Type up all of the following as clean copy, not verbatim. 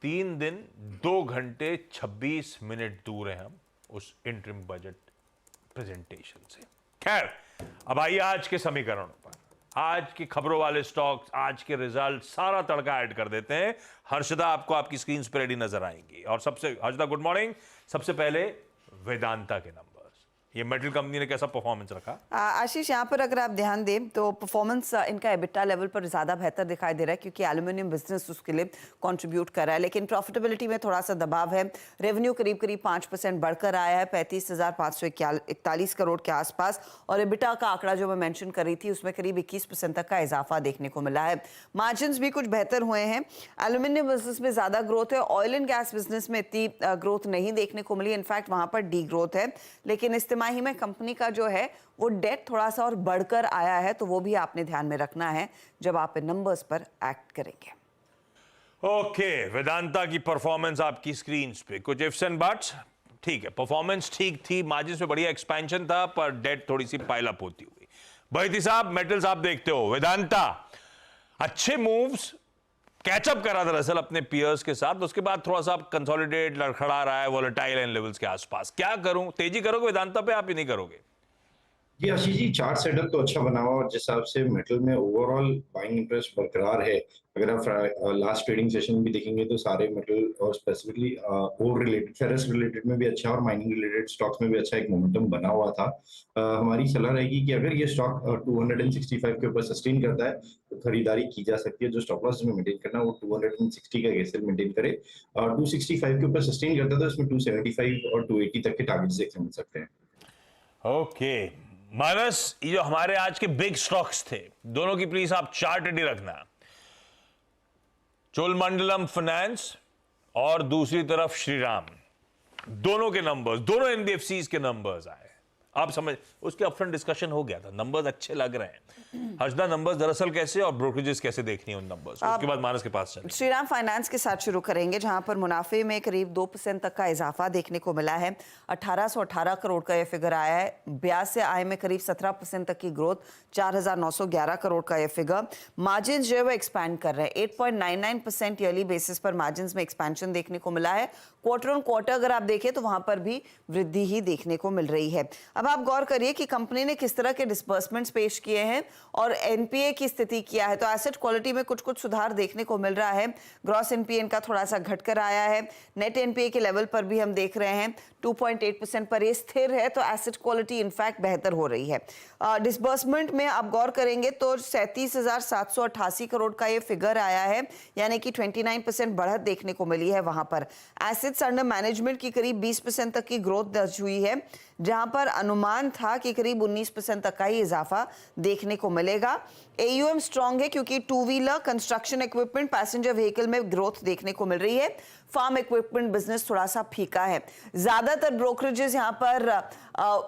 3 दिन 2 घंटे 26 मिनट दूर हैं हम उस इंटरिम बजट प्रेजेंटेशन से। खैर, अब आइए आज के समीकरणों पर, आज की खबरों वाले स्टॉक्स, आज के रिजल्ट, सारा तड़का ऐड कर देते हैं। हर्षदा आपको आपकी स्क्रीन पर रेडी नजर आएंगी। और सबसे, हर्षदा गुड मॉर्निंग। सबसे पहले वेदांता के नंबर्स, ये मेटल कंपनी ने कैसा परफॉर्मेंस रखा? आशीष, यहाँ पर अगर आप ध्यान दें तो परफॉर्मेंस इनका एबिटा लेवल पर ज़्यादा बेहतर दिखाई दे रहा है क्योंकि एल्यूमिनियम बिजनेस उसके लिए कंट्रीब्यूट कर रहा है, लेकिन प्रॉफिटेबिलिटी में थोड़ा सा दबाव है। रेवेन्यू करीब 5% बढ़कर आया है 35,541 करोड़ के आसपास, और एबिटा का आंकड़ा जो मैं मेंशन कर रही थी उसमें करीब 21% तक का इजाफा देखने को मिला है। मार्जिन भी कुछ बेहतर हुए हैं। एल्यूमिनियम बिजनेस में ज़्यादा ग्रोथ है, ऑयल एंड गैस बिजनेस में इतनी ग्रोथ नहीं देखने को मिली, इनफैक्ट वहाँ पर डी ग्रोथ है। लेकिन इस्तेमाल ही में कंपनी का जो है वो डेट थोड़ा सा और बढ़कर आया है, तो वो भी आपने ध्यान में रखना है जब आप इन नंबर्स पर एक्ट करेंगे। ओके, वेदांता की परफॉर्मेंस आपकी स्क्रीन पे, कुछ इफ्स एंड बट्स। ठीक है, परफॉर्मेंस ठीक थी, मार्जिन में बढ़िया एक्सपेंशन था, पर डेट थोड़ी सी पाइल अप होती हुई। बहती साहब, मेटल्स आप देखते हो, वेदांता अच्छे मूव्स कैचअप करा दरअसल अपने पियर्स के साथ, उसके बाद थोड़ा सा कंसोलिडेट लड़खड़ा रहा है वोलेटाइल एंड लेवल्स के आसपास। क्या करूं, तेजी करोगे वेदांता पे, आप ही नहीं करोगे? जी आशीष जी, चार्ट सेटअप तो अच्छा बना हुआ और जिस हिसाब से मेटल में ओवरऑल बाइंग इंटरेस्ट बरकरार है। अगर आप लास्ट ट्रेडिंग सेशन भी देखेंगे तो सारे मेटल और स्पेसिफिकली ओर रिलेटेड, फेरस रिलेटेड में भी अच्छा और माइनिंग रिलेटेड स्टॉक्स में भी अच्छा एक मोमेंटम बना हुआ था। हमारी सलाह रहेगी कि अगर ये स्टॉक 265 के ऊपर सस्टेन करता है तो खरीदारी की जा सकती है। जो स्टॉप लॉस में मेंटेन करना वो 260 का गेसर मेंटेन करे, और 265 के ऊपर सस्टेन करता है तो इसमें 275 और 280 तक के टारगेट्स देखने मिल सकते हैं। ओके मानस, ये जो हमारे आज के बिग स्टॉक्स थे, दोनों की प्लीज आप चार्ट रेडी रखना। चोलमंडलम फाइनेंस और दूसरी तरफ श्रीराम, दोनों के नंबर्स, दोनों एनबीएफसीज के नंबर्स आए। आप समझ, उसके अपफ्रंट डिस्कशन हो गया था, नंबर्स अच्छे लग रहे हैं। हर्षदा, नंबर्स दरअसल कैसे और ब्रोकरेजेस कैसे देखनी है उन नंबर्स, उसके बाद मानस के पास चलें। श्रीराम फाइनेंस के साथ शुरू करेंगे, जहां पर मुनाफे में करीब 2% तक का इजाफा देखने को मिला है। 1818 करोड़ का यह फिगर आया है। ब्याज से आय में करीब 17% तक की ग्रोथ, 4911 करोड़ का यह फिगर। मार्जिन जो है वो एक्सपैंड कर रहे हैं, 8.99% ईयरली बेसिस पर मार्जिन में एक्सपेंशन देखने को मिला है। क्वार्टर ऑन क्वार्टर अगर आप देखें तो वहां पर भी वृद्धि ही देखने को मिल रही है। अब आप गौर करिए कि कंपनी ने किस तरह के डिस्बर्समेंट्स पेश किए हैं और एनपीए की स्थिति क्या है। तो एसेट क्वालिटी में कुछ कुछ सुधार देखने को मिल रहा है। ग्रॉस एनपीए इनका थोड़ा सा घटकर आया है। नेट एनपीए के लेवल पर भी हम देख रहे हैं 2.8% पर ये स्थिर है, तो एसेट क्वालिटी इनफैक्ट बेहतर हो रही है। डिस्बर्समेंट में आप गौर करेंगे तो 37,788 करोड़ का ये फिगर आया है, यानी कि 29% बढ़त देखने को मिली है। वहां पर एसेट्स अंडर मैनेजमेंट की करीब 20% तक की ग्रोथ दर्ज हुई है, जहां पर अनुमान था कि करीब 19% तक का ही इजाफा देखने को मिलेगा। एयूएम स्ट्रांग है क्योंकि two wheeler, construction equipment, passenger vehicle में ग्रोथ देखने को मिल रही है। फार्म इक्विपमेंट बिजनेस थोड़ा सा फीका है। ज्यादातर ब्रोकरेजेस यहाँ पर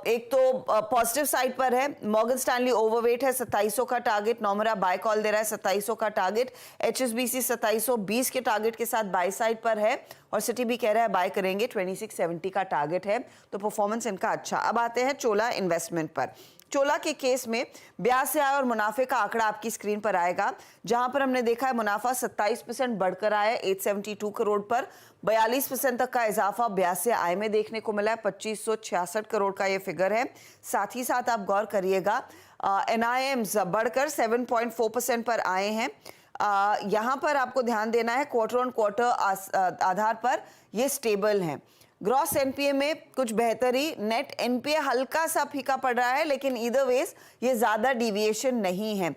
एक तो पॉजिटिव साइड पर है। मॉर्गन स्टैनली ओवरवेट है, 2700 का टारगेट। नोमरा बाय कॉल दे रहा है, 2700 का टारगेट। एचएसबीसी 2720 के टारगेट के साथ बाय साइड पर है, और सिटी भी कह रहा है बाय करेंगे, 2670 का टारगेट है। तो परफॉर्मेंस इनका अच्छा। अब आते हैं चोला इन्वेस्टमेंट पर। चोला के केस में ब्याज से आय और मुनाफे का आंकड़ा आपकी स्क्रीन पर आएगा, जहां पर हमने देखा है मुनाफा 27% बढ़कर आया 872 करोड़ पर। 42% तक का इजाफा ब्याज से आय में देखने को मिला है, 2566 करोड़ का ये फिगर है। साथ ही साथ आप गौर करिएगा एनआईएम्स बढ़कर 7.4% पर आए हैं। यहां पर आपको ध्यान देना है क्वार्टर ऑन क्वार्टर आधार पर ये स्टेबल हैं। ग्रॉस एनपीए में कुछ बेहतरी, नेट एनपीए हल्का सा फीका पड़ रहा है, लेकिन ईदर वेज ये ज्यादा डिविएशन नहीं है।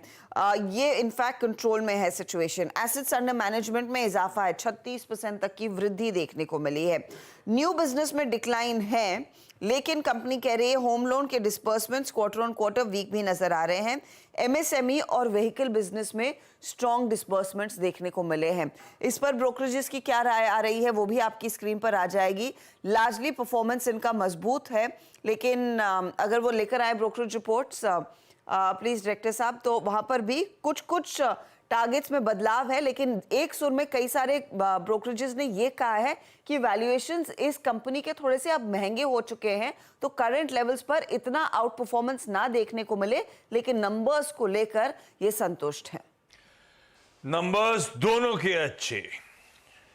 ये इनफैक्ट कंट्रोल में है सिचुएशन। एसेट्स अंडर मैनेजमेंट में इजाफा है, 36% तक की वृद्धि देखने को मिली है। न्यू बिजनेस में डिक्लाइन है, लेकिन कंपनी कह रही है होम लोन के डिस्बर्समेंट्स क्वार्टर ऑन क्वार्टर वीक भी नजर आ रहे हैं। एमएसएमई और व्हीकल बिजनेस में स्ट्रॉन्ग डिस्बर्समेंट्स देखने को मिले हैं। इस पर ब्रोकरेजेस की क्या राय आ रही है वो भी आपकी स्क्रीन पर आ जाएगी। लार्जली परफॉर्मेंस इनका मजबूत है, लेकिन अगर वो लेकर आए ब्रोकरेज रिपोर्ट्स प्लीज डायरेक्टर साहब, तो वहां पर भी कुछ कुछ टारगेट्स में बदलाव है, लेकिन एक सुर में कई सारे ब्रोकरेजेस ने ये कहा है कि वैल्यूएशंस इस कंपनी के थोड़े से अब महंगे हो चुके हैं, तो करंट लेवल्स पर इतना आउट परफॉर्मेंस ना देखने को मिले, लेकिन नंबर्स को लेकर ये संतुष्ट है। नंबर्स दोनों के अच्छे।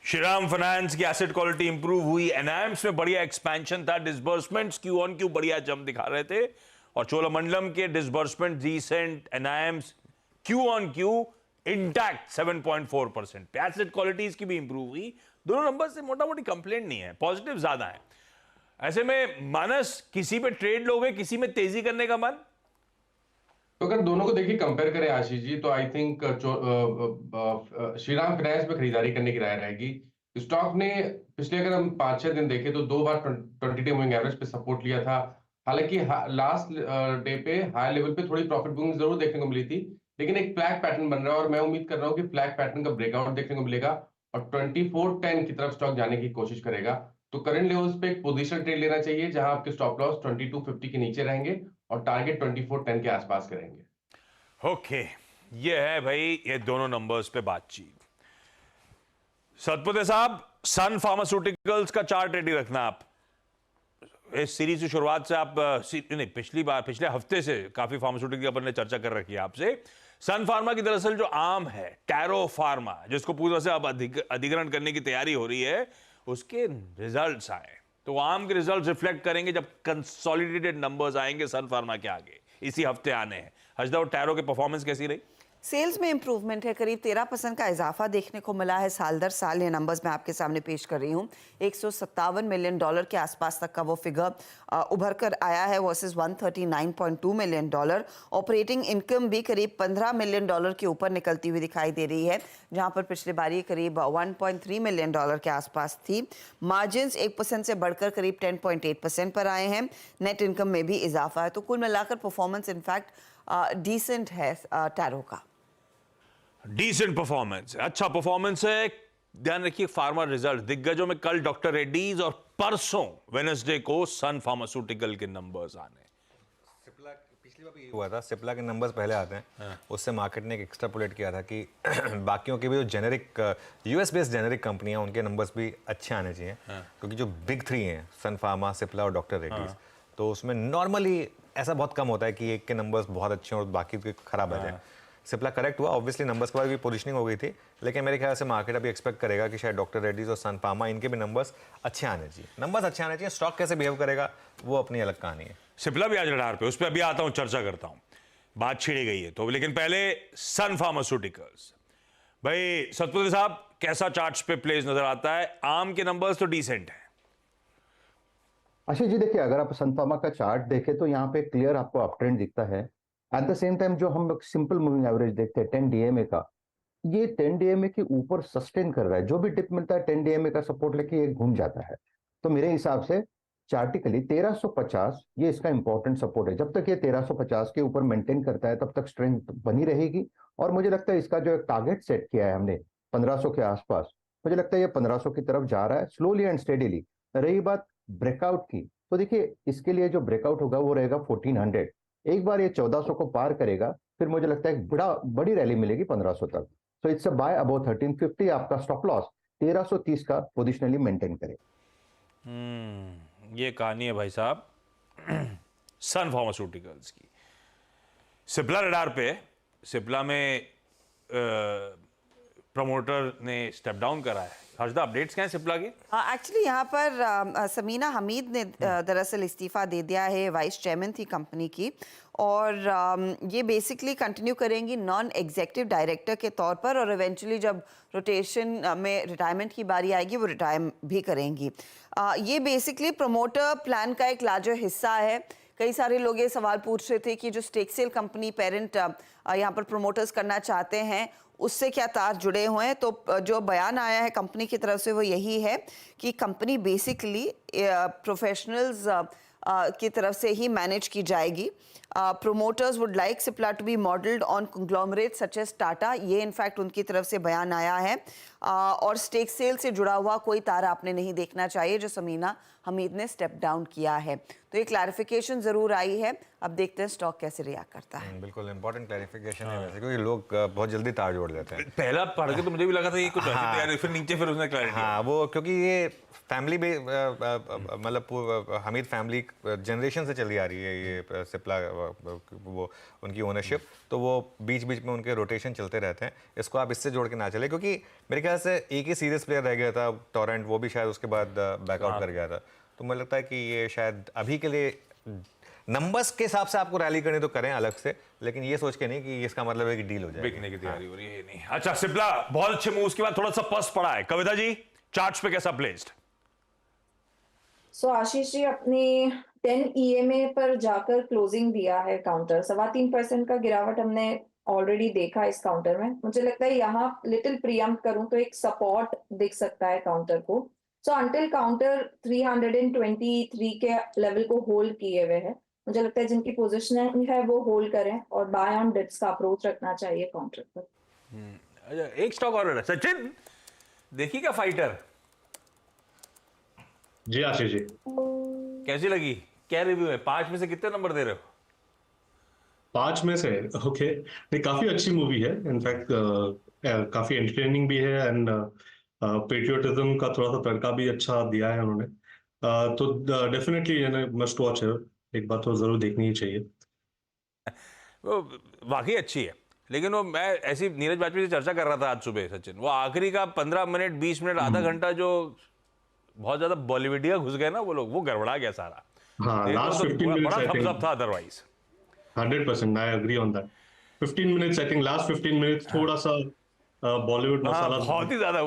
श्रीराम फाइनेंस की एसेट क्वालिटी इंप्रूव हुई, एनआईएम्स में बढ़िया एक्सपेंशन था, डिसबर्समेंट्स क्यू ऑन क्यू बढ़िया जम दिखा रहे थे, और चोलामंडलम के disbursement decent, NIMs Q on Q intact 7.4% पे। एसेट क्वालिटीज की भी इंप्रूव हुई। दोनों नंबर से मोटा मोटी कंप्लेंट नहीं है, पॉजिटिव ज्यादा है। ऐसे में मानस, किसी पे ट्रेड लोगे, किसी में तेजी करने का मन? तो अगर दोनों को देखिए कंपेयर करें आशीष जी, तो आई थिंक श्रीराम फाइनेंस में खरीदारी करने की राय रहेगी। स्टॉक ने पिछले अगर हम 5-6 दिन देखें तो 2 बार 20 मूविंग एवरेज पे सपोर्ट लिया था। हालांकि लास्ट डे पे हाई लेवल पे थोड़ी प्रॉफिट बुकिंग जरूर देखने को मिली थी, लेकिन एक फ्लैग पैटर्न बन रहा है और मैं उम्मीद कर रहा हूं कि फ्लैग पैटर्न का ब्रेकआउट देखने को मिलेगा और 2410 की तरफ स्टॉक जाने की कोशिश करेगा। तो करंट लेवल्स पे एक पोजीशन ट्रेड लेना चाहिए, जहां आपके स्टॉप लॉस 2250 के नीचे रहेंगे और टारगेट 2410 के आसपास करेंगे। ओके, ये है भाई ये दोनों नंबर्स पे बातचीत। सतपुते साहब, सन फार्मास्यूटिकल्स का चार्ट रेडी रखना आप। इस सीरीज की शुरुआत से आप नहीं, पिछले हफ्ते से काफी फार्मास्यूटिकल की अपन ने चर्चा कर रखी है आपसे। सन फार्मा की दरअसल जो आम है, टैरो फार्मा, जिसको पूरी तरह से अब अधिग्रहण करने की तैयारी हो रही है, उसके रिजल्ट्स आए तो आम के रिजल्ट्स रिफ्लेक्ट करेंगे जब कंसोलिडेटेड नंबर्स आएंगे सन फार्मा के आगे, इसी हफ्ते आने हैं। हजदा और टैरो की परफॉर्मेंस कैसी रही? सेल्स में इंप्रूवमेंट है, करीब 13% का इजाफा देखने को मिला है साल दर साल। ये नंबर्स मैं आपके सामने पेश कर रही हूँ। $157 मिलियन के आसपास तक का वो फिगर उभर कर आया है वर्सेस $139.2 मिलियन। ऑपरेटिंग इनकम भी करीब $15 मिलियन के ऊपर निकलती हुई दिखाई दे रही है, जहां पर पिछले बार ये करीब $1.3 मिलियन के आसपास थी। मार्जिन्स 1% से बढ़कर करीब 10.8% पर आए हैं। नेट इनकम में भी इजाफा है। तो कुल मिलाकर परफॉर्मेंस इनफैक्ट डिसेंट है टैरो का। डिसेंट परफॉर्मेंस, अच्छा परफॉर्मेंस है। ध्यान रखिए फार्मा रिजल्ट दिग्गजों में कल डॉक्टर रेड्डीज और परसों वेडनेसडे को सन फार्मास्यूटिकल के नंबर्स आने। सिप्ला पिछली बार भी हुआ था, सिप्ला के नंबर्स पहले आते हैं। उससे मार्केट ने एक एक्स्ट्रापोलेट किया था कि बाकियों के भी जो जेनेरिक यूएस बेस्ड जेनेरिक कंपनियां, उनके नंबर्स भी अच्छे आने चाहिए। क्योंकि जो बिग 3 हैं, सन फार्मा, सिप्ला और डॉक्टर रेड्डीज, तो उसमें नॉर्मली ऐसा बहुत कम होता है कि एक के नंबर्स बहुत अच्छे और बाकी के खराब आ जाए। सिप्ला करेक्ट हुआ, ऑब्वियसली नंबर्स के बाद भी पोजीशनिंग हो गई थी, लेकिन मेरे ख्याल से मार्केट अभी एक्सपेक्ट करेगा कि शायद डॉक्टर रेड्डीज और सन फार्मा, इनके भी नंबर्स अच्छे आने चाहिए। नंबर्स अच्छे आने चाहिए, स्टॉक कैसे बिहेव करेगा वो अपनी अलग कहानी है। सिप्ला भी आज रडार पे, उस पर अभी आता हूं, चर्चा करता हूं, बात छिड़ी गई है तो। लेकिन पहले सन फार्मास्यूटिकल्स, भाई सतपुते साहब, कैसा चार्ट्स पे प्लेस नजर आता है? आम के नंबर्स तो डिसेंट है। आशीष जी देखिए, अगर आप सन फार्मा का चार्ट देखें तो यहाँ पे क्लियर आपको अप ट्रेंड दिखता है। एट द सेम टाइम जो हम लोग सिंपल मूविंग एवरेज देखते हैं 10 डीएमए का, ये 10 डीएमए के ऊपर सस्टेन कर रहा है। जो भी डिप मिलता है 10 डीएमए का सपोर्ट लेके ये घूम जाता है। तो मेरे हिसाब से चार्टिकली 1350 ये इसका इंपॉर्टेंट सपोर्ट है। जब तक ये 1350 के ऊपर मेंटेन करता है तब तक स्ट्रेंथ बनी रहेगी। और मुझे लगता है इसका जो एक टारगेट सेट किया है हमने 1500 के आसपास, मुझे लगता है ये 1500 की तरफ जा रहा है स्लोली एंड स्टेडीली। रही बात ब्रेकआउट की, तो देखिए इसके लिए जो ब्रेकआउट होगा वो रहेगा 1400। एक बार ये 1400 को पार करेगा, फिर मुझे लगता है बड़ी रैली मिलेगी 1500 तक। So it's a by about 1350। आपका स्टॉप लॉस 1330 का पोजिशनली मेंटेन करें। ये कहानी है भाई साहब सन फार्मास्यूटिकल्स की। सिप्ला रडार पे, सिप्ला में प्रमोटर ने स्टेप डाउन करा है। हर्षदा, अपडेट्स क्या हैं सिप्ला की? एक्चुअली यहाँ पर समीना हमीद ने दरअसल इस्तीफा दे दिया है। वाइस चेयरमैन थी कंपनी की और ये बेसिकली कंटिन्यू करेंगी नॉन एग्जीक्यूटिव डायरेक्टर के तौर पर, और इवेंचुअली जब रोटेशन में रिटायरमेंट की बारी आएगी वो रिटायर भी करेंगी। ये बेसिकली प्रमोटर प्लान का एक लार्जर हिस्सा है। कई सारे लोग ये सवाल पूछ रहे थे कि जो स्टेक सेल कंपनी पेरेंट यहाँ पर प्रमोटर्स करना चाहते हैं उससे क्या तार जुड़े हुए हैं। तो जो बयान आया है कंपनी की तरफ से वो यही है कि कंपनी बेसिकली प्रोफेशनल्स की तरफ से ही मैनेज की जाएगी। promoters would like Cipla to be modeled on conglomerates such as Tata। ये इनफैक्ट उनकी तरफ से बयान आया है। और स्टेक सेल से जुड़ा हुआ कोई तारा आपने नहीं देखना चाहिए, जो समीना हमीद ने स्टेप डाउन किया है। तो ये क्लैरिफिकेशन जरूर आई है। अब देखते हैं स्टॉक कैसे रिएक्ट करता है। बिल्कुल इंपॉर्टेंट क्लैरिफिकेशन है वैसे, क्योंकि लोग बहुत जल्दी तार जोड़ देते हैं। पहला पढ़ के तो मुझे भी लगा था ये कुछ तैयारी, फिर नीचे फिर उसने क्लैरिटी। हाँ, वो क्योंकि ये फैमिली भी मतलब हमीद फैमिली जनरेशन से चली आ रही है ये सिप्ला, वो उनकी ओनरशिप, तो वो बीच बीच में उनके रोटेशन चलते रहते हैं। इसको आप इससे जोड़ के ना चले, क्योंकि मेरे ख्याल शायद से एक ही सीरियस प्लेयर रह गया था टोरेंट, वो भी शायद उसके बाद बैकआउट कर गया था। तो मुझे लगता है कि ये शायद अभी के लिए नंबर्स के हिसाब से आपको रैली करनी तो करें अलग से, लेकिन ये सोच के नहीं कि इसका मतलब है कि डील हो जाए। बिकने की तैयारी हो रही है नहीं। अच्छा सिप्ला बहुत अच्छे मूव्स के बाद थोड़ा सा पस पड़ा है। कविता जी चार्ट्स पे कैसा प्लेस्ड? सो आशीष जी अपनी 10 EMA पर जाकर क्लोजिंग दिया है काउंटर। 3.25% का गिरावट हमने ऑलरेडी देखा इस काउंटर में। मुझे लगता है यहाँ लिटिल प्रीएम्प्ट करूं तो एक सपोर्ट दिख सकता है काउंटर को। सो अंटिल काउंटर 323 के लेवल को होल्ड किए हुए है, मुझे लगता है जिनकी पोजिशनिंग है वो होल्ड करें और बाय ऑन डिप्स का अप्रोच रखना चाहिए काउंटर पर। अच्छा एक स्टॉक और है सचिन, देखी क्या फाइटर? जी आशीष जी, कैसी लगी? क्या रिव्यू है? 5 में से कितने नंबर दे रहे हो? 5 में से ओके। नहीं, काफी अच्छी मूवी है। इनफैक्ट काफी एंटरटेनिंग भी है एंड पेट्रियोटिज्म का थोड़ा सा तड़का भी अच्छा दिया है उन्होंने। तो डेफिनेटली मस्ट वॉच है, एक बार तो जरूर देखनी ही चाहिए। वो वाकई अच्छी है, लेकिन वो मैं ऐसी नीरज वाजपेयी से चर्चा कर रहा था आज सुबह सचिन, वो आखिरी का 15 मिनट 20 मिनट आधा घंटा जो बहुत ज्यादा बॉलीवुडिया घुस गए ना वो लोग, वो गड़बड़ा गया सारा। हाँ, लास्ट 15 मिनट्स बड़ा आई थम्स अप थिंक था otherwise. 100% I agree on that. 15 minutes I think, last 15 minutes थोड़ा सा बॉलीवुड हाँ मसाला बहुत ही ज्यादा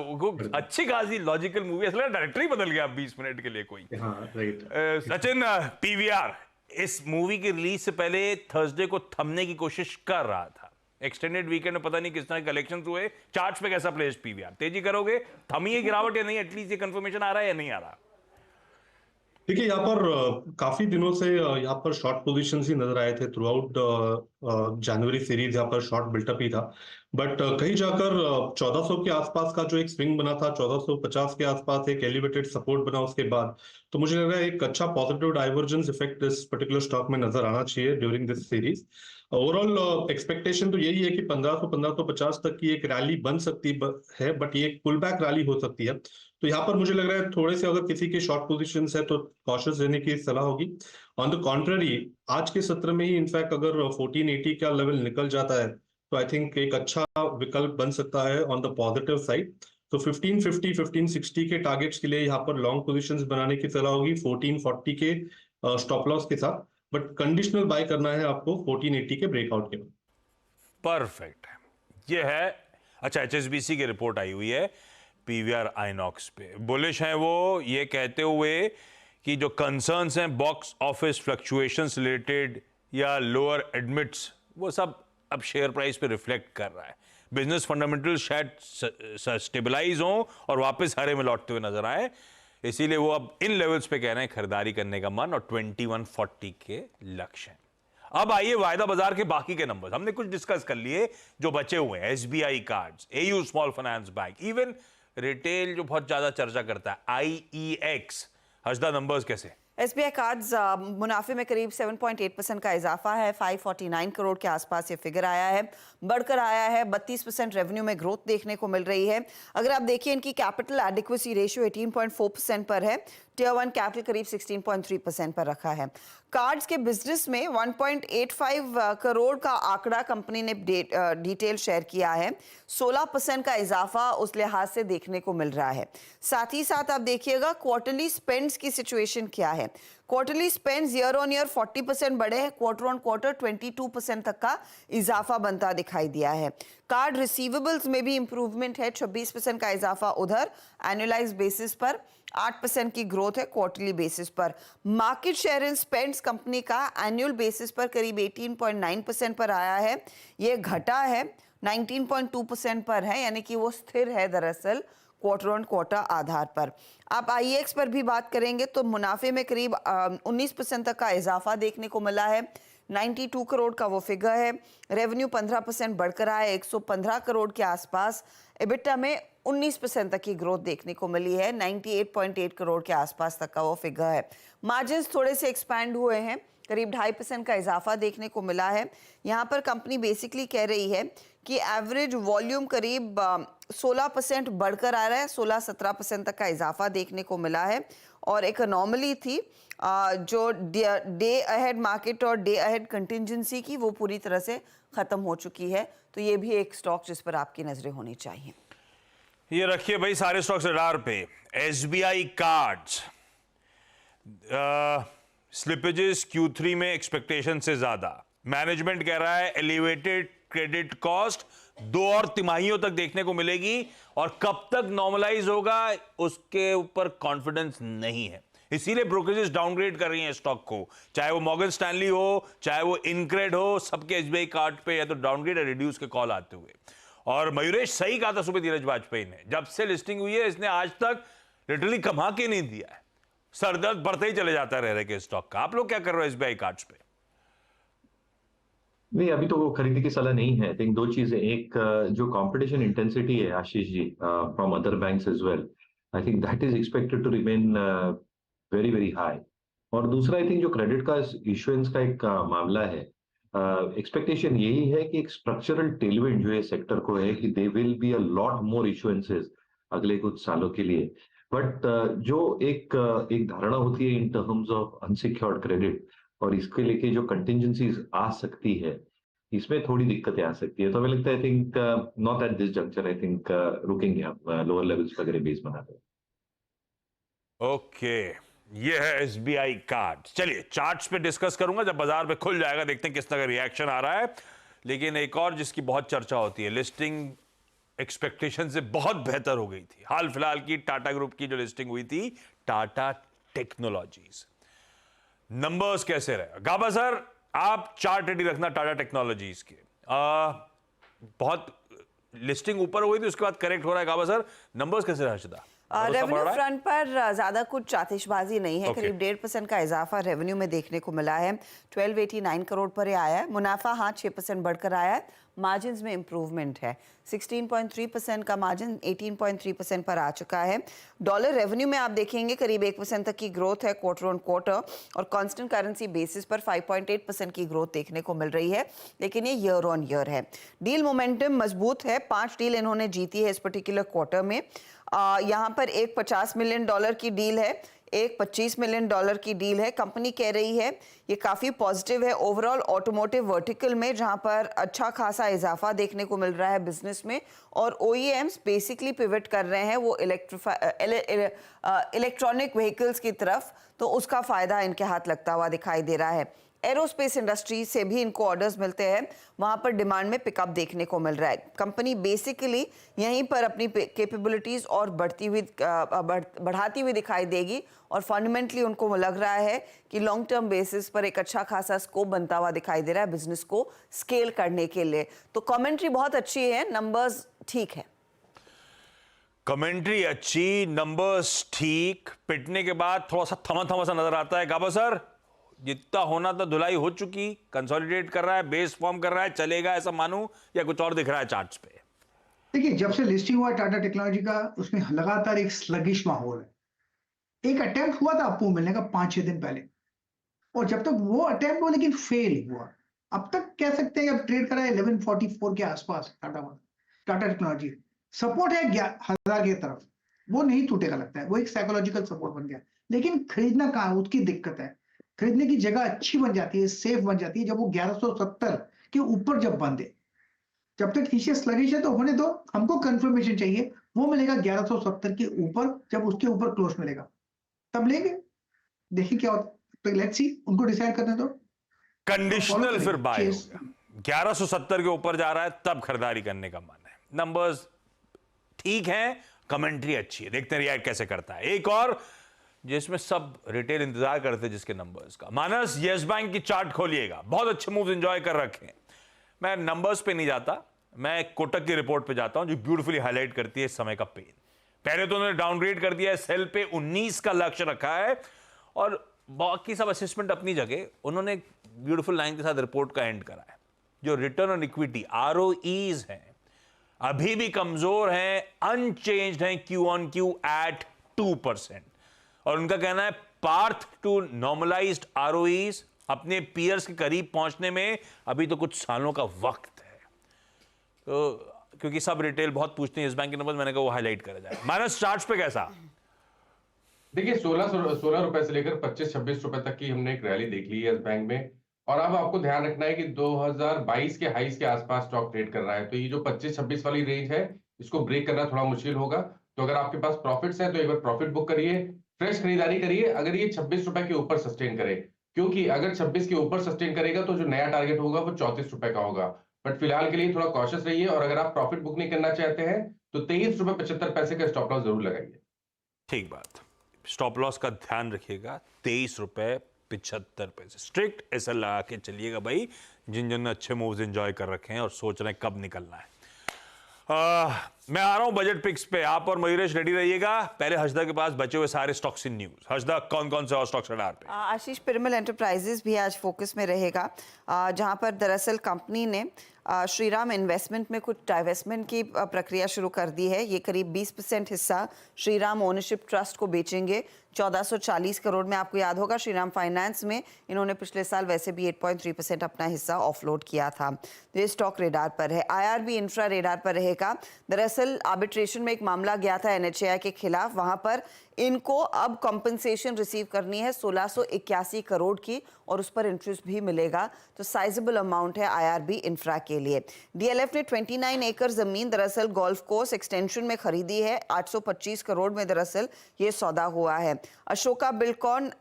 अच्छी खासी लॉजिकल मूवी, असला डायरेक्टर ही बदल गया 20 मिनट के लिए कोई। हाँ राइट। सचिन पीवीआर इस मूवी की रिलीज से पहले थर्सडे को थमने की कोशिश कर रहा था। एक्सटेंडेड वीकेंड में पता नहीं किस तरह कलेक्शन हुए। चार्ट्स पे कैसा प्लेस पीवीआर? तेजी करोगे? थमी है गिरावट या नहीं? एटलीस्ट ये कंफर्मेशन आ रहा है या नहीं आ रहा? देखिए यहाँ पर काफी दिनों से यहाँ पर शॉर्ट पोजीशंस ही नजर आए थे थ्रू आउट जनवरी सीरीज। यहाँ पर शॉर्ट बिल्टअप ही था, बट कहीं जाकर 1400 के आसपास का जो एक स्विंग बना था, 1450 के आसपास एक एलिवेटेड सपोर्ट बना उसके बाद, तो मुझे लग रहा है एक अच्छा पॉजिटिव डाइवर्जेंस इफेक्ट इस पर्टिकुलर स्टॉक में नजर आना चाहिए during this series. Overall expectation तो यही है कि 1550 तक की एक रैली बन सकती है, बट ये एक पुल बैक रैली हो सकती है। तो यहाँ पर मुझे लग रहा है थोड़े से अगर किसी के शॉर्ट पोजीशंस है तो कॉशियस रहने की सलाह होगी। ऑन द कॉन्ट्ररी आज के सत्र में ही इनफैक्ट अगर 1480 का लेवल निकल जाता है तो आई थिंक एक अच्छा विकल्प बन सकता है ऑन द पॉजिटिव साइड। तो 1550 1560 के टारगेट्स के लिए यहाँ पर लॉन्ग पोजीशंस बनाने की सलाह होगी 1440 के स्टॉप लॉस के साथ, बट कंडीशनल बाय करना है आपको 1480 के ब्रेकआउट के बाद। परफेक्ट है ये है। अच्छा एचएसबीसी की रिपोर्ट आई हुई है पीवीआर आइनॉक्स पे, बुलिश हैं वो, ये कहते हुए कि जो कंसर्न्स हैं बॉक्स ऑफिस फ्लक्चुएशंस रिलेटेड या लोअर एडमिट्स, वो सब अब शेयर प्राइस पे रिफ्लेक्ट कर रहा है। बिजनेस फंडामेंटल शायद स्टेबलाइज हों और वापस हरे में लौटते हुए नजर आए, इसीलिए वो अब इन लेवल्स पे कह रहे हैं खरीदारी करने का मन और 2140 के लक्ष्य हैं। अब आइए वायदा बाजार के बाकी के नंबर्स हमने कुछ डिस्कस कर लिए जो बचे हुए हैं। SBI cards, AU small finance bank, even retail जो बहुत ज्यादा चर्चा करता है आईईएक्स। हजदा नंबर्स कैसे? एसबीआई कार्ड्स मुनाफे में करीब 7.8% का इजाफा है। 549 करोड़ के आसपास ये फिगर आया है, बढ़कर आया है। 32% रेवेन्यू में ग्रोथ देखने को मिल रही है। अगर आप देखिए इनकी कैपिटल एडिक्वेसी रेशियो 18.4% पर है। टियर 1 कैपिटल करीब 16.3% पर रखा है। कार्ड्स के बिजनेस में 1.85 करोड़ का आंकड़ा कंपनी ने डिटेल शेयर किया है। 16% का इजाफा उस लिहाज से देखने को मिल रहा है। साथ ही साथ आप देखिएगा क्वार्टरली स्पेंड्स की सिचुएशन क्या है। Quarterly spends year on year 40% बढ़े हैं, क्वार्टर ऑन क्वार्टर 22% तक का इजाफा बनता दिखाई दिया है। कार्ड रिसीवेबल्स में भी इंप्रूवमेंट है, 26% का इजाफा उधर एनुअलाइज बेसिस पर, 8% की ग्रोथ है क्वार्टरली बेसिस पर। Market share in spends company का एनुअल बेसिस पर करीब 18.9% पर आया है, ये घटा है 19.2% पर है, यानी कि वो स्थिर है दरअसल क्वार्टर ऑन क्वार्टर आधार पर। आप आईएक्स पर भी बात करेंगे तो मुनाफे में करीब 19% तक का इजाफा देखने को मिला है। 92 करोड़ का वो फिगर है। रेवेन्यू 15% बढ़कर आया 115 करोड़ के आसपास। एबिटा में 19% तक की ग्रोथ देखने को मिली है, 98.8 करोड़ के आसपास तक का वो फिगर है। मार्जिन्स थोड़े से एक्सपैंड हुए हैं, करीब 2.5% का इजाफा देखने को मिला है। यहाँ पर कंपनी बेसिकली कह रही है कि एवरेज वॉल्यूम करीब 16% बढ़कर आ रहा है, 16-17% तक का इजाफा देखने को मिला है। और एक अनोमली थी जो डे अहेड मार्केट और डे अहेड कंटिंजेंसी की, वो पूरी तरह से ख़त्म हो चुकी है। तो ये भी एक स्टॉक जिस पर आपकी नज़रें होनी चाहिए। ये रखिए भाई सारे स्टॉक्स रडार पे। एसबीआई कार्ड्स स्लिपेजेस Q3 में एक्सपेक्टेशन से ज्यादा, मैनेजमेंट कह रहा है एलिवेटेड क्रेडिट कॉस्ट 2 और तिमाहियों तक देखने को मिलेगी और कब तक नॉर्मलाइज होगा उसके ऊपर कॉन्फिडेंस नहीं है, इसीलिए ब्रोकरेजेस डाउनग्रेड कर रही हैं स्टॉक को, चाहे वो मॉर्गन स्टैनली हो चाहे वो इनक्रेड हो, सबके एसबीआई कार्ड पे या तो डाउनग्रेड या रिड्यूस के कॉल आते हुए। और मयूरेश सही कहा था सुबह धीरज वाजपेयी ने, जब से लिस्टिंग हुई है इसने आज तक लिटरली कमा के नहीं दिया है, सरदर्द बढ़ते ही चले जाता रह रहे के स्टॉक का। आप लोग क्या कर रहे हो एसबीआई कार्ड्स पे? नहीं, अभी तो वो खरीदने की सलाह नहीं है। आई थिंक 2 चीजें, एक जो कंपटीशन इंटेंसिटी है Ashish ji from other banks as well, I think that is expected to remain very very high. और दूसरा आई थिंक जो क्रेडिट का इश्यूएंस का एक मामला है, एक्सपेक्टेशन यही है कि एक स्ट्रक्चरल टेलविंड जो है सेक्टर को है कि they will be a lot more issuances अगले कुछ सालों के लिए। बट जो एक धारणा होती है in terms of unsecured credit और इसके लेके जो कंटिजेंसीज आ सकती है, इसमें थोड़ी दिक्कतें आ सकती है। तो हमें लगता है I think not at this juncture, I think रुकेंगे हम लोअर लेवल्स वगैरह बेस बनाते हैं। ओके, ये है एसबीआई कार्ड। चलिए चार्ट्स पे डिस्कस करूंगा जब बाजार पे खुल जाएगा, देखते हैं किस तरह का रिएक्शन आ रहा है। लेकिन एक और जिसकी बहुत चर्चा होती है, लिस्टिंग एक्सपेक्टेशन से बहुत बेहतर हो गई थी, हाल फिलहाल की टाटा ग्रुप की जो लिस्टिंग हुई थी, टाटा टेक्नोलॉजीज। नंबर्स कैसे रहे? गाबा सर आप चार्ट रेडी रखना टाटा टेक्नोलॉजीज के। बहुत लिस्टिंग ऊपर हुई थी उसके बाद करेक्ट हो रहा है गाबा सर, नंबर्स कैसे रहे हर्षदा? रेवेन्यू फ्रंट पर ज्यादा कुछ आतिशबाजी नहीं है, करीब 1.5% का इजाफा रेवेन्यू में देखने को मिला है, 1289 करोड़ पर आया है। मुनाफा 6% बढ़कर आया है। मार्जिन्स में इंप्रूवमेंट है, 16.3% का मार्जिन 18.3% पर आ चुका है। डॉलर रेवेन्यू में आप देखेंगे करीब 1% तक की ग्रोथ है क्वार्टर ऑन क्वार्टर, और कांस्टेंट करेंसी बेसिस पर 5.8% की ग्रोथ देखने को मिल रही है, लेकिन ये ईयर ऑन ईयर है। डील मोमेंटम मजबूत है, 5 डील इन्होंने जीती है इस पर्टिकुलर क्वार्टर में। यहाँ पर एक $50 मिलियन की डील है, एक $25 मिलियन की डील है। कंपनी कह रही है ये काफ़ी पॉजिटिव है ओवरऑल ऑटोमोटिव वर्टिकल में, जहाँ पर अच्छा खासा इजाफा देखने को मिल रहा है बिजनेस में, और OEMs बेसिकली पिवट कर रहे हैं वो इलेक्ट्रॉनिक व्हीकल्स की तरफ, तो उसका फ़ायदा इनके हाथ लगता हुआ दिखाई दे रहा है। एरोस्पेस इंडस्ट्री से भी इनको ऑर्डर्स मिलते हैं, वहाँ पर डिमांड में पिकअप देखने को मिल रहा है। कंपनी बेसिकली यहीं पर अपनी कैपेबिलिटीज़ और बढ़ाती हुई दिखाई देगी, और फंडामेंटली उनको लग रहा है कि लॉन्ग टर्म बेसिस पर एक अच्छा खासा स्कोप बनता हुआ दिखाई दे रहा है बिजनेस को स्केल करने के लिए। तो कमेंट्री बहुत अच्छी है, नंबर्स ठीक है। कमेंट्री अच्छी, नंबर्स ठीक, पिटने के बाद थोड़ा सा थमा सा नजर आता है। गाबा सर जितना होना था धुलाई हो चुकी, कंसोलिडेट कर रहा है, बेस फॉर्म कर रहा है, चलेगा ऐसा मानूं या कुछ और दिख रहा है चार्ट्स पे? देखिए, जब से लिस्टिंग हुआ टाटा टेक्नोलॉजी का, उसमें लगातार एक स्लगिश माहौल है। एक अटेम्प्ट हुआ था अप्रूव मिलने का 5-6 दिन पहले, और जब तक वो अटेम्प्ट हुआ लेकिन फेल हुआ। अब तक कह सकते हैं अब ट्रेड करा है 1144 के आसपास टाटा टेक्नोलॉजी। सपोर्ट है 1000 की तरफ, वो नहीं टूटेगा लगता है, वो एक साइकोलॉजिकल सपोर्ट बन गया। लेकिन खरीदना कहाँ, उसकी दिक्कत है। खरीदने की जगह अच्छी बन जाती है, सेफ बन जाती है जब वो 1170 के ऊपर जब बंदे। जब तक नीचे स्लगिश है तो होने दो, हमको कंफर्मेशन चाहिए, वो मिलेगा 1170 के ऊपर, जब उसके ऊपर क्लोज मिलेगा तब लेंगे, देखिए क्या होता है। लेट्स सी, उनको डिसाइड करने दो। कंडीशनल फिर बाय हो गया, 1170 के ऊपर जा रहा है तब खरीदारी करने का मन है। नंबर्स ठीक है, कमेंट्री अच्छी है, देखते हैं रिएक्ट कैसे करता है। एक और जिसमें सब रिटेल इंतजार करते हैं जिसके नंबर्स का, मानस यस बैंक की चार्ट खोलिएगा, बहुत अच्छे मूव्स एंजॉय कर रखे हैं। मैं नंबर्स पे नहीं जाता, मैं कोटक की रिपोर्ट पे जाता हूं जो ब्यूटीफुली हाईलाइट करती है इस समय का पेन। पहले तो उन्होंने डाउनग्रेड कर दिया है, सेल पे 19 का लक्ष्य रखा है, और बाकी सब असेसमेंट अपनी जगह। उन्होंने ब्यूटीफुल लाइन के साथ रिपोर्ट का एंड करा है। जो रिटर्न ऑन इक्विटी ROEs हैं अभी भी कमजोर हैं, अनचेंज्ड हैं Q on Q at 2%, और उनका कहना है पार्थ टू नॉर्मलाइज्ड ROEs अपने पीयर्स के करीब पहुंचने में अभी तो कुछ सालों का वक्त है। तो क्योंकि सब रिटेल बहुत पूछते हैं इस बैंक के नंबर, मैंने कहा वो हाईलाइट करा जाए। माइनस चार्ट्स पे कैसा? देखिए 16 रुपए से लेकर 25-26 रुपए तक की हमने एक रैली देख ली है इस बैंक में, और अब आपको ध्यान रखना है कि 2022 के हाईस के आसपास स्टॉक ट्रेड कर रहा है। तो ये जो 25-26 वाली रेंज है, इसको ब्रेक करना थोड़ा मुश्किल होगा। तो अगर आपके पास प्रॉफिट्स हैं तो एक बार प्रॉफिट बुक करिए, फ्रेश खरीदारी करिए अगर ये 26 रुपए के ऊपर सस्टेन करे, क्योंकि अगर 26 के ऊपर सस्टेन करेगा तो जो नया टारगेट होगा वो 34 रुपए का होगा। बट फिलहाल के लिए थोड़ा कॉशियस रहिए, और अगर आप प्रॉफिट बुक नहीं करना चाहते हैं तो 23 रुपए 75 पैसे का स्टॉप लॉस जरूर लगाइए। ठीक बात, स्टॉप लॉस का ध्यान रखिएगा, 23 रुपए 75 पैसे स्ट्रिक्ट ऐसा लगा के चलिएगा भाई, जिन जिन ने अच्छे मूव्स एंजॉय कर रखे हैं और सोच रहे हैं कब निकलना है। मैं आ रहा हूं बजट पिक्स पे, आप और मयूरेश रेडी रहिएगा। पहले हर्षदा के पास बचे हुए सारे स्टॉक्स इन न्यूज। हर्षदा, कौन कौन से और स्टॉक्स रडार पे? आशीष, पिरामिड एंटरप्राइजेस भी आज फोकस में रहेगा, जहां पर दरअसल कंपनी ने श्रीराम इन्वेस्टमेंट में कुछ डाइवेस्टमेंट की प्रक्रिया शुरू कर दी है। ये करीब 20% हिस्सा श्रीराम ओनरशिप ट्रस्ट को बेचेंगे 1440 करोड़ में। आपको याद होगा श्रीराम फाइनेंस में इन्होंने पिछले साल वैसे भी 8.3% अपना हिस्सा ऑफलोड किया था। तो ये स्टॉक रेडार पर है। IRB इंफ्रा रेडार पर रहेगा। दरअसल आर्बिट्रेशन में एक मामला गया था NHAI के खिलाफ, वहां पर इनको अब कॉम्पनसेशन रिसीव करनी है 1681 करोड़ की, और उस पर इंटरेस्ट भी मिलेगा। तो साइजेबल अमाउंट है IRB इंफ्रा के लिए। DLF ने 29 एकड़ जमीन दरअसल गोल्फ कोर्स एक्सटेंशन में खरीदी है, 825 करोड़ में दरअसल ये सौदा हुआ है। अशोका बिल्डकॉन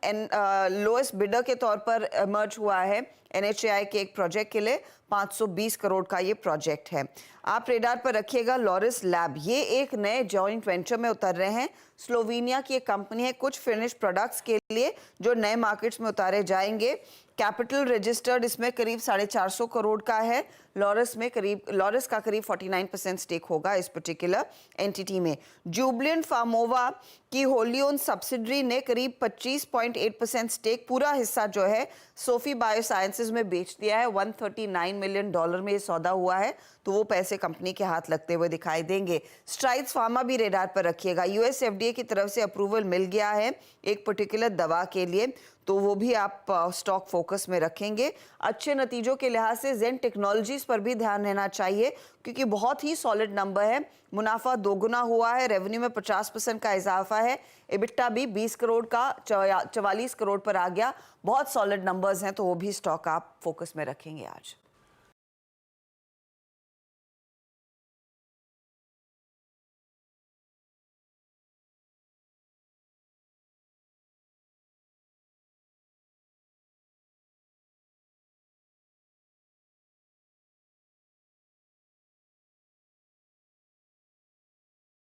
लोएस्ट बिडर के तौर पर इमर्ज हुआ है NHAI के एक प्रोजेक्ट के लिए। 520 करोड़ का ये प्रोजेक्ट है। आप रेडार पर रखिएगा लॉरिस लैब, ये एक नए जॉइंट वेंचर में उतर रहे हैं। स्लोवेनिया की एक कंपनी है, कुछ फिनिश प्रोडक्ट्स के लिए जो नए मार्केट्स में उतारे जाएंगे। कैपिटल रजिस्टर्ड इसमें करीब 450 करोड़ का है। लॉरिस का करीब 49% स्टेक होगा इस पर्टिकुलर एंटिटी में। जुबलेंट फार्मोवा की होली ओन सब्सिडरी ने करीब 25.8% स्टेक, पूरा हिस्सा जो है सोफी बायोसाइंसेज में बेच दिया है। $139 मिलियन में ये सौदा हुआ है, तो वो पैसे कंपनी के हाथ लगते हुए दिखाई देंगे। स्ट्राइड्स फार्मा भी रेडार पर रखिएगा। US FDA की तरफ से अप्रूवल मिल गया है एक पर्टिकुलर दवा के लिए, तो वो भी आप स्टॉक फोकस में रखेंगे। अच्छे नतीजों के लिहाज से जेन टेक्नोलॉजीज पर भी ध्यान रहना चाहिए, क्योंकि बहुत ही सॉलिड नंबर है। मुनाफा दोगुना हुआ है, रेवेन्यू में 50% का इजाफा है, EBITDA भी 20 करोड़ का 44 करोड़ पर आ गया। बहुत सॉलिड नंबर्स हैं, तो वो भी स्टॉक आप फोकस में रखेंगे आज।